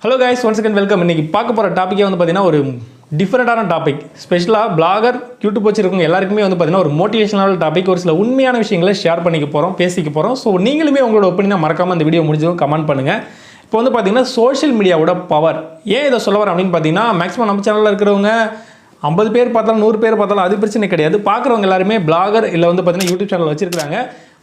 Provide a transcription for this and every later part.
Hello guys, once again welcome. இன்றைக்கி பார்க்க போகிற டாப்பிக்கே வந்து பார்த்திங்கன்னா ஒரு டிஃப்ரெண்ட்டான டாபிக். ஸ்பெஷலாக பிளாகர் யூடியூப் வச்சுருக்கவங்க எல்லாருக்குமே வந்து பார்த்திங்கன்னா ஒரு மோட்டிவேஷனல் டாபிக், ஒரு சில உண்மையான விஷயங்களை ஷேர் பண்ணிக்க போகிறோம், பேசிக்க போகிறோம். ஸோ நீங்களுமே உங்களோட ஒப்பீனியனை மறக்காமல் அந்த வீடியோ முடிஞ்சதும் கமெண்ட் பண்ணுங்கள். இப்போ வந்து பார்த்திங்கன்னா சோஷியல் மீடியாவோட பவர் ஏன் இதை சொல்ல வரேன் அப்படின்னு பார்த்தீங்கன்னா, மேக்ஸிமம் நம்ம சேனலில் இருக்கிறவங்க 50 பேர் பார்த்தாலும் 100 பேர் பார்த்தாலும் அது பிரச்சனை கிடையாது. பார்க்குறவங்க எல்லாருமே பிளாகர் இல்லை வந்து பார்த்திங்கன்னா யூடியூப் சேனல் வச்சுருக்காங்க.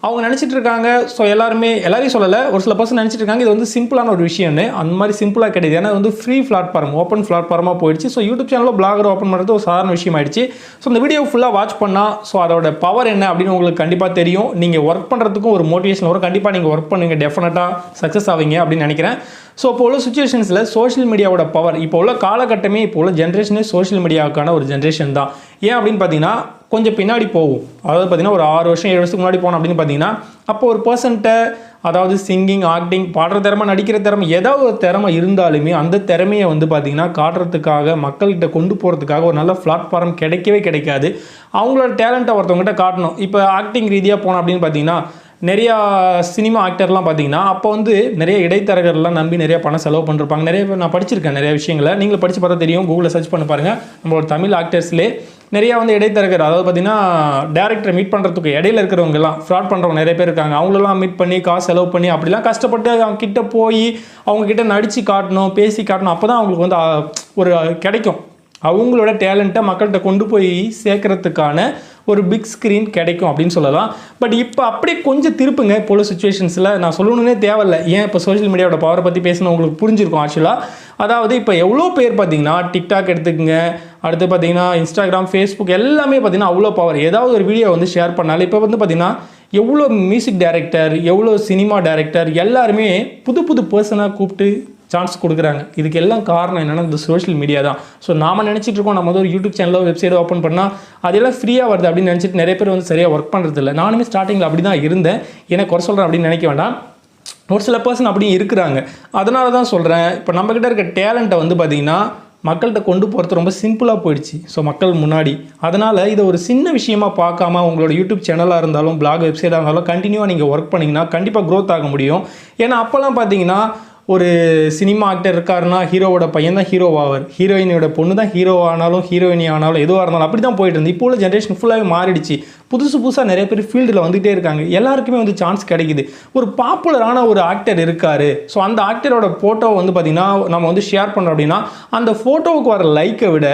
அவங்க நினச்சிட்டு இருக்காங்க. ஸோ எல்லாரையும் சொல்லலை, ஒரு சில பர்சன் நினச்சிட்டு இருக்காங்க இது வந்து சிம்பிளான ஒரு விஷயம்னு. அந்த மாதிரி சிம்பிளாக கிடையாது. ஏன்னா வந்து ஃப்ரீ பிளாட்ஃபார்ம், ஓப்பன் பிளாட்ஃபார்மாக போயிடுச்சு. ஸோ யூடியூப் சேனலில் பிளாகர் ஓப்பன் பண்ணுறது ஒரு சாதாரண விஷயம் ஆயிடுச்சு. ஸோ இந்த வீடியோ ஃபுல்லாக வாட்ச் பண்ணால் ஸோ அதோட பவர் என்ன அப்படின்னு உங்களுக்கு கண்டிப்பாக தெரியும். நீங்கள் ஒர்க் பண்ணுறதுக்கும் ஒரு மோட்டிவேஷன் வரும். கண்டிப்பாக நீங்கள் ஒர்க் பண்ணுங்கள், டெஃபினட்டாக சக்ஸஸ் ஆவீங்க அப்படின்னு நினைக்கிறேன். ஸோ இப்போ உள்ள சுச்சுவேஷன்ஸில் சோஷியல் மீடியாவோட பவர், இப்போ உள்ள காலகட்டமே, இப்போ உள்ள ஜென்ரேஷனே சோஷியல் மீடியாவுக்கான ஒரு ஜென்ரேஷன் தான். ஏன் அப்படின்னு பார்த்தீங்கன்னா, கொஞ்சம் பின்னாடி போகும். அதாவது பார்த்தீங்கன்னா ஒரு 6 வருஷம் 7 வருஷத்துக்கு முன்னாடி போனோம் அப்படின்னு பார்த்தீங்கன்னா, அப்போ ஒரு பர்சன்ட்டை, அதாவது சிங்கிங், ஆக்டிங், பாடுற திறமை, நடிக்கிற திறமை, ஏதாவது ஒரு திறமை இருந்தாலுமே அந்த திறமையை வந்து பார்த்திங்கன்னா காட்டுறதுக்காக, மக்கள்கிட்ட கொண்டு போகிறதுக்காக ஒரு நல்ல பிளாட்ஃபார்ம் கிடைக்கவே கிடைக்காது. அவங்களோட டேலண்ட்டை ஒருத்தவங்ககிட்ட காட்டணும். இப்போ ஆக்டிங் ரீதியாக போனோம் அப்படின்னு பார்த்தீங்கன்னா, நிறையா சினிமா ஆக்டர்லாம் பார்த்தீங்கன்னா அப்போ வந்து நிறைய இடைத்தரகர்லாம் நம்பி நிறைய பணம் செலவு பண்ணிருப்பாங்க. நான் படிச்சிருக்கேன் நிறைய விஷயங்களை. நீங்களும் படித்து பார்த்தா தெரியும், கூகுளில் சர்ச் பண்ணி பாருங்கள். நம்மளோட தமிழ் ஆக்டர்ஸ்லேயே நிறையா வந்து இடைத்தரகர், அதாவது பார்த்தீங்கன்னா டேரக்டரை மீட் பண்ணுறதுக்கு இடையில இருக்கிறவங்கலாம் ஃப்ராட் பண்ணுறவங்க நிறைய பேர் இருக்காங்க. அவங்களெல்லாம் மீட் பண்ணி காசு செலவு பண்ணி அப்படிலாம் கஷ்டப்பட்டு அவங்க கிட்ட போய் அவங்கக்கிட்ட நடித்து காட்டணும், பேசி காட்டணும். அப்போ தான் அவங்களுக்கு வந்து ஒரு கிடைக்கும். அவங்களோட டேலண்ட்டை மக்கள்கிட்ட கொண்டு போய் சேர்க்கறதுக்கான ஒரு பிக் ஸ்க்ரீன் கிடைக்கும் அப்படின்னு சொல்லலாம். பட் இப்போ அப்படியே கொஞ்சம் திருப்புங்க. இப்போ உள்ள சுச்சுவேஷன்ஸில் நான் சொல்லணுன்னே தேவையில்லை. ஏன் இப்போ சோஷியல் மீடியாவோட பவரை பற்றி பேசணும் உங்களுக்கு புரிஞ்சிருக்கும் ஆக்சுவலாக. அதாவது இப்போ எவ்வளோ பேர் பார்த்தீங்கன்னா டிக்டாக் எடுத்துக்கங்க, அடுத்து பார்த்தீங்கன்னா இன்ஸ்டாகிராம், ஃபேஸ்புக் எல்லாமே பார்த்தீங்கன்னா அவ்வளோ பவர். ஏதாவது ஒரு வீடியோ வந்து ஷேர் பண்ணாலும் இப்போ வந்து பார்த்தீங்கன்னா எவ்வளோ மியூசிக் டைரக்டர், எவ்வளோ சினிமா டைரக்டர் எல்லாருமே புது புது பர்சனாக கூப்பிட்டு சான்ஸ் கொடுக்குறாங்க. இதுக்கு எல்லாம் காரணம் என்னென்னா இந்த சோஷியல் மீடியா தான். ஸோ நாம் நினச்சிட்டு இருக்கோம் நம்ம வந்து ஒரு யூடியூப் சேனலோ வெப்சைட்டோ ஓப்பன் பண்ணால் அதெல்லாம் ஃப்ரீயாக வருது அப்படின்னு நினச்சிட்டு நிறைய பேர் வந்து சரியாக ஒர்க் பண்ணுறது இல்லை. நானுமே ஸ்டார்டிங்கில் அப்படி தான் இருந்தேன். எனக்கு குறை சொல்கிறேன் அப்படின்னு நினைக்க வேண்டாம். ஒரு சில பர்சன் அப்படியும் இருக்கிறாங்க. அதனால தான் சொல்கிறேன், இப்போ நம்மக்கிட்ட இருக்க டேலண்ட்டை வந்து பார்த்திங்கன்னா மக்கள்கிட்ட கொண்டு போகிறது ரொம்ப சிம்பிளாக போயிடுச்சு. ஸோ மக்கள் முன்னாடி அதனால் இதை ஒரு சின்ன விஷயமாக பார்க்காம உங்களோட யூடியூப் சேனலாக இருந்தாலும் பிளாக் வெப்சைட்டாக இருந்தாலும் கண்டினியூவாக நீங்கள் ஒர்க் பண்ணிங்கன்னா கண்டிப்பாக க்ரோத் ஆக முடியும். ஏன்னா அப்போல்லாம் பார்த்தீங்கன்னா ஒரு சினிமா ஆக்டர் இருக்காருன்னா ஹீரோவோட பையன் தான் ஹீரோ ஆவார், ஹீரோயினோட பொண்ணு தான் ஹீரோ ஆனாலும் ஹீரோயினி ஆனாலும் எதுவாக இருந்தாலும் அப்படி தான் போயிட்டு இருந்து. இப்போ உள்ள ஜென்ரேஷன் ஃபுல்லாகவே மாறிடுச்சு. புதுசாக நிறைய பேர் ஃபீல்டில் வந்துகிட்டே இருக்காங்க. எல்லாருக்குமே வந்து சான்ஸ் கிடைக்குது. ஒரு பாப்புலரான ஒரு ஆக்டர் இருக்கார். ஸோ அந்த ஆக்டரோட ஃபோட்டோவை வந்து பார்த்திங்கன்னா நம்ம வந்து ஷேர் பண்ணுறோம் அப்படின்னா அந்த ஃபோட்டோவுக்கு வர லைக்கை விட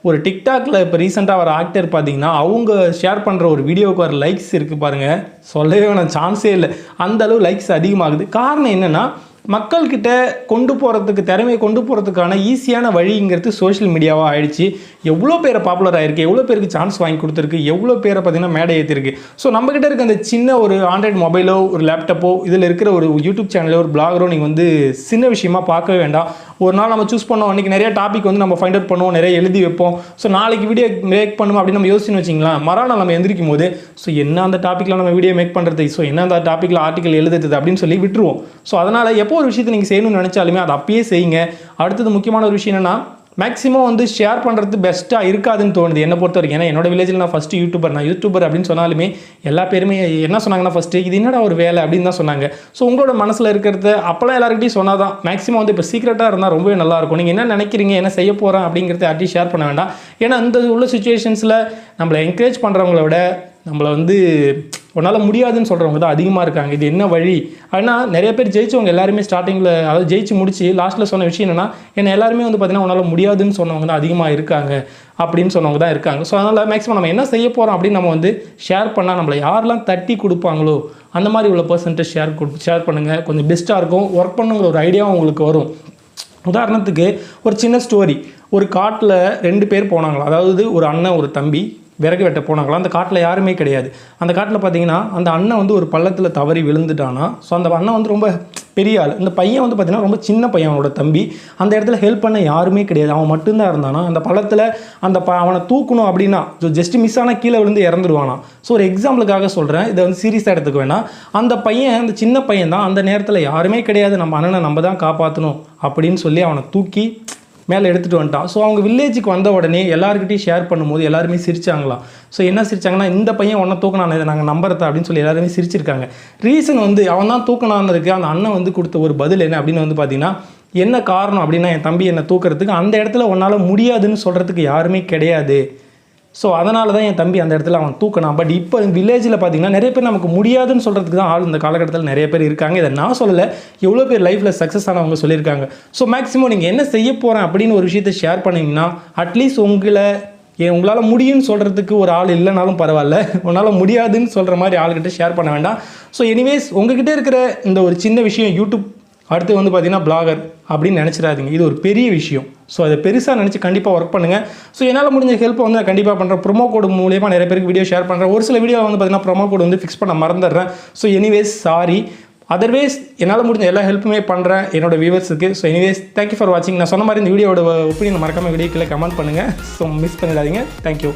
ஒரு டிக்டாக்ல இப்போ ரீசெண்டாக வர ஆக்டர் பார்த்தீங்கன்னா அவங்க ஷேர் பண்ணுற ஒரு வீடியோவுக்கு வர லைக்ஸ் இருக்குது பாருங்கள், சொல்லவே வேணாம், சான்ஸே இல்லை. அந்தளவு லைக்ஸ் அதிகமாகுது. காரணம் என்னென்னா மக்கள்கிட்ட கொண்டு போகிறதுக்கு, திறமையை கொண்டு போகிறதுக்கான ஈஸியான வழிங்கிறது சோஷியல் மீடியாவாக ஆயிடுச்சு. எவ்வளோ பேரை பாப்புலர் ஆகிருக்கு, எவ்வளோ பேருக்கு சான்ஸ் வாங்கி கொடுத்துருக்கு, எவ்வளோ பேரை பார்த்திங்கன்னா மேடை ஏற்றிருக்கு. ஸோ நம்மக்கிட்ட இருக்க அந்த சின்ன ஒரு ஆண்ட்ராய்டு மொபைலோ ஒரு லேப்டாப்போ இதில் இருக்கிற ஒரு யூடியூப் சேனலோ ஒரு பிளாகரோ நீங்கள் வந்து சின்ன விஷயமாக பார்க்கவே வேண்டாம். ஒரு நாள் நம்ம சூஸ் பண்ணோம், அன்றைக்கி நிறைய டாபிக் வந்து நம்ம ஃபைண்ட் அவுட் பண்ணுவோம், நிறைய எழுதி வைப்போம். ஸோ நாளைக்கு வீடியோ மேக் பண்ணுவோம் அப்படின்னு நம்ம யோசிச்சுன்னு வச்சிங்களா, மறுநாள் நம்ம எந்திரிக்கும் போது ஸோ என்ன அந்த டாப்பிக்கில் நம்ம வீடியோ மேக் பண்ணுறது, ஸோ என்ன அந்த டாப்பிக்கில் ஆர்டிக்கல் எழுதுறது அப்படின்னு சொல்லி விட்டுருவோம். ஸோ அதனால் எப்போ ஒரு விஷயத்தை நீங்கள் செய்யணும்னு நினச்சாலுமே அதை அப்பயே செய்யுங்க. அடுத்தது முக்கியமான ஒரு விஷயம் என்னென்னா, மேக்ஸிமம் வந்து ஷேர் பண்ணுறது பெஸ்ட்டாக இருக்காதுன்னு தோணுது என்னை பொறுத்த வரைக்கும். ஏன்னா என்னோட வில்லேஜில் நான் ஃபஸ்ட்டு யூடியூபர் அப்படின்னு சொன்னாலுமே எல்லா பேருமே என்ன சொன்னாங்கன்னா ஃபஸ்ட்டு இது என்னடா ஒரு வேலை அப்படின்னு தான் சொன்னாங்க. ஸோ உங்களோட மனசில் இருக்கிறத அப்போலாம் எல்லாருக்கிட்டையும் சொன்னால் தான் மேக்ஸிமம் வந்து இப்போ சீக்ரெட்டாக இருந்தால் ரொம்பவே நல்லாயிருக்கும். நீங்கள் என்ன நினைக்கிறீங்க, என்ன செய்ய போகிறேன் அப்படிங்கிறத யார்ட்டையும் ஷேர் பண்ண வேண்டாம். ஏன்னா அந்த உள்ள சுச்சுவேஷன்ஸில் நம்மளை என்கரேஜ் பண்ணுறவங்கள விட நம்மளை வந்து உன்னால் முடியாதுன்னு சொல்கிறவங்க தான் அதிகமாக இருக்காங்க. இது என்ன வழி அப்படின்னா, நிறைய பேர் ஜெயிச்சவங்க எல்லாருமே ஸ்டார்டிங்கில், அதாவது ஜெயிச்சு முடிச்சு லாஸ்ட்டில் சொன்ன விஷயம் என்னென்னா, என்ன எல்லாருமே வந்து பார்த்திங்கன்னா உன்னால் முடியாதுன்னு சொன்னவங்க தான் அதிகமாக இருக்காங்க அப்படின்னு சொன்னவங்க தான் இருக்காங்க. ஸோ அதனால் மேக்ஸிமம் நம்ம என்ன செய்ய போகிறோம் அப்படின்னு நம்ம வந்து ஷேர் பண்ணால் நம்மளை யாரெல்லாம் தட்டி கொடுப்பாங்களோ அந்த மாதிரி உள்ள பர்சன்ட்டு ஷேர் பண்ணுங்கள். கொஞ்சம் பெஸ்ட்டாக இருக்கும். ஒர்க் பண்ணுங்கிற ஒரு ஐடியாவும் உங்களுக்கு வரும். உதாரணத்துக்கு ஒரு சின்ன ஸ்டோரி. ஒரு காட்டில் 2 பேர் போனாங்களா, அதாவது ஒரு அண்ணன் ஒரு தம்பி விறகு வெட்ட போனாங்களா. அந்த காட்டில் யாருமே கிடையாது. அந்த காட்டில் பார்த்தீங்கன்னா அந்த அண்ணன் வந்து ஒரு பள்ளத்தில் தவறி விழுந்துட்டானா. ஸோ அந்த அண்ணன் வந்து ரொம்ப பெரிய ஆள். இந்த பையன் வந்து பார்த்திங்கன்னா ரொம்ப சின்ன பையன், அவனோட தம்பி. அந்த இடத்துல ஹெல்ப் பண்ண யாருமே கிடையாது, அவன் மட்டும்தான் இருந்தானா. அந்த பள்ளத்தில் அவனை தூக்கணும் அப்படின்னா ஜஸ்ட் மிஸ் ஆனால் கீழே விழுந்து இறந்துருவானா. ஸோ ஒரு எக்ஸாம்பிளுக்காக சொல்கிறேன், இதை வந்து சீரியஸாக எடுத்துக்க வேணாம். அந்த பையன், அந்த சின்ன பையன் தான், அந்த நேரத்தில் யாருமே கிடையாது, நம்ம அண்ணனை நம்ம தான் காப்பாற்றணும் அப்படின்னு சொல்லி அவனை தூக்கி மேலே எடுத்துகிட்டு வந்துட்டான். ஸோ அவங்க வில்லேஜுக்கு வந்த உடனே எல்லாருக்கிட்டையும் ஷேர் பண்ணும்போது எல்லாருமே சிரிச்சாங்களாம். ஸோ என்ன சிரிச்சாங்கன்னா, இந்த பையன் ஒன்றை தூக்கினான், இதை நாங்கள் நம்புறதா அப்படின்னு சொல்லி எல்லாருமே சிரிச்சிருக்காங்க. ரீசன் வந்து அவன் தான் தூக்கினான்னதுக்கு அந்த அண்ணன் வந்து கொடுத்த ஒரு பதில் என்ன அப்படின்னு வந்து பார்த்தீங்கன்னா, என்ன காரணம் அப்படின்னா என் தம்பி என்னை தூக்குறதுக்கு அந்த இடத்துல உன்னால் முடியாதுன்னு சொல்கிறதுக்கு யாருமே கிடையாது. ஸோ அதனால தான் என் தம்பி அந்த இடத்துல அவன் தூக்கினான். பட் இப்போ வில்லேஜில் பார்த்தீங்கன்னா நிறைய பேர் நமக்கு முடியாதுன்னு சொல்கிறதுக்கு தான் ஆள் இந்த காலகட்டத்தில் நிறைய பேர் இருக்காங்க. இதை நான் சொல்லலை, எவ்வளோ பேர் லைஃப்பில் சக்ஸஸ் ஆனவங்க சொல்லியிருக்காங்க. ஸோ மேக்ஸிமம் நீங்கள் என்ன செய்ய போகிறேன் அப்படின்னு ஒரு விஷயத்தை ஷேர் பண்ணிங்கன்னா அட்லீஸ்ட் உங்களால் முடியும்னு சொல்கிறதுக்கு ஒரு ஆள் இல்லைனாலும் பரவாயில்ல, உன்னால் முடியாதுன்னு சொல்கிற மாதிரி ஆள்கிட்ட ஷேர் பண்ண வேண்டாம். ஸோ எனிவேஸ் உங்ககிட்ட இருக்கிற இந்த ஒரு சின்ன விஷயம் யூடியூப் அடுத்து வந்து பார்த்தீங்கன்னா பிளாகர் அப்படின்னு நினச்சிடாதீங்க. இது ஒரு பெரிய விஷயம். ஸோ அதை பெருசாக நினச்சி கண்டிப்பாக ஒர்க் பண்ணுங்கள். ஸோ என்னால் முடிஞ்ச ஹெல்ப்பை வந்து நான் கண்டிப்பாக பண்ணுறேன். ப்ரோமோ கோடு மூலியமாக நிறைய பேருக்கு வீடியோ ஷேர் பண்ணுறேன். ஒரு சில வீடியோ வந்து பார்த்தீங்கன்னா ப்ரோமோ கோடு வந்து ஃபிக்ஸ் பண்ண மறந்துடுறேன். So anyways sorry. அதர்வைஸ் என்னால் முடிஞ்ச எல்லா ஹெல்ப்புமே பண்ணுறேன் என்னோட வியூவர்ஸுக்கு. ஸோ எனிவேஸ் தேங்க்யூ ஃபார் வாட்சிங். நான் சொன்ன மாதிரி இந்த வீடியோட ஒப்பீனியன் மறக்காமல் வீடியோக்குள்ளே கமெண்ட் பண்ணுங்கள். ஸோ மிஸ் பண்ணிடாதீங்க. தேங்க்யூ.